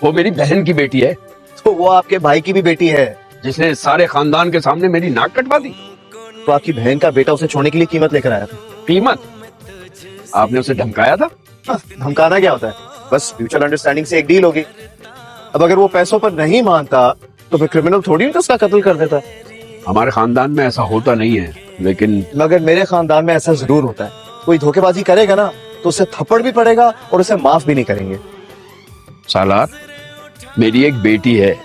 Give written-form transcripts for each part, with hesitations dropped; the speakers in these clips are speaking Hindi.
वो मेरी बहन की बेटी है तो वो आपके भाई की भी बेटी है। जिसने सारे खानदान के सामने मेरी नाक कटवा दी। तो आपकी बहन का बेटा उसे छोड़ने के लिए कीमत लेकर आया था। कीमत? आपने उसे धमकाया था? धमकाना क्या होता है, बस म्यूचुअल अंडरस्टैंडिंग से एक डील होगी। अब अगर वो पैसों पर नहीं मानता तो फिर क्रिमिनल थोड़ी तो उसका कत्ल कर देता। हमारे खानदान में ऐसा होता नहीं है, लेकिन मगर मेरे खानदान में ऐसा जरूर होता है। कोई धोखेबाजी करेगा ना तो उसे थप्पड़ भी पड़ेगा और उसे माफ भी नहीं करेंगे। सालार, मेरी एक बेटी है।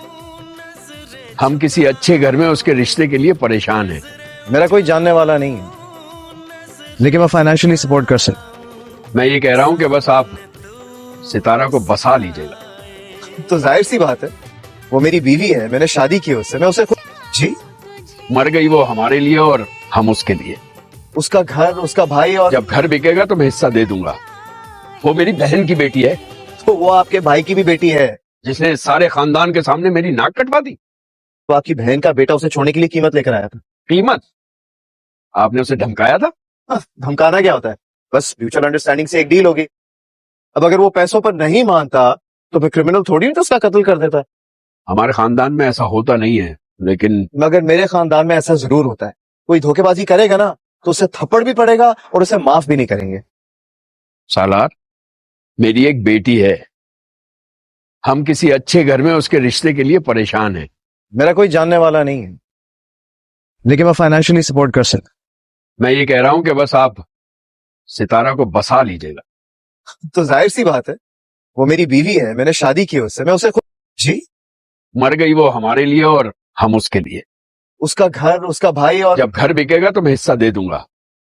हम किसी अच्छे घर में उसके रिश्ते के लिए परेशान हैं। मेरा कोई जानने वाला नहीं है, लेकिन मैं फाइनेंशियली सपोर्ट कर सकता। मैं ये कह रहा हूं कि बस आप सितारा को बसा लीजिएगा। तो जाहिर सी बात है, वो मेरी बीवी है, मैंने शादी की उससे, मैं उसे जी। मर गई वो हमारे लिए और हम उसके लिए। उसका घर, उसका भाई, और जब घर बिकेगा तो मैं हिस्सा दे दूंगा। वो मेरी बहन की बेटी है तो वो आपके भाई की भी बेटी है। जिसने सारे खानदान के सामने मेरी नाक कटवा दी। तो आपकी बहन का बेटा उसे छोड़ने के लिए कीमत लेकर आया था। कीमत? आपने उसे धमकाया था? धमकाना क्या होता है, बस म्यूचुअल अंडरस्टैंडिंग से एक डील होगी। अब अगर वो पैसों पर नहीं मानता तो फिर क्रिमिनल थोड़ी तो उसका कत्ल कर देता। हमारे खानदान में ऐसा होता नहीं है, लेकिन मगर मेरे खानदान में ऐसा जरूर होता है। कोई धोखेबाजी करेगा ना तो उसे थप्पड़ भी पड़ेगा और उसे माफ भी नहीं करेंगे। सालार, मेरी एक बेटी है। हम किसी अच्छे घर में उसके रिश्ते के लिए परेशान हैं। मेरा कोई जानने वाला नहीं है, लेकिन मैं फाइनेंशियली सपोर्ट कर सकता। मैं ये कह रहा हूं कि बस आप सितारा को बसा लीजिएगा। तो जाहिर सी बात है, वो मेरी बीवी है, मैंने शादी की उससे, मैं उसे जी। मर गई वो हमारे लिए और हम उसके लिए। उसका घर, उसका भाई, और जब घर बिकेगा तो मैं हिस्सा दे दूंगा।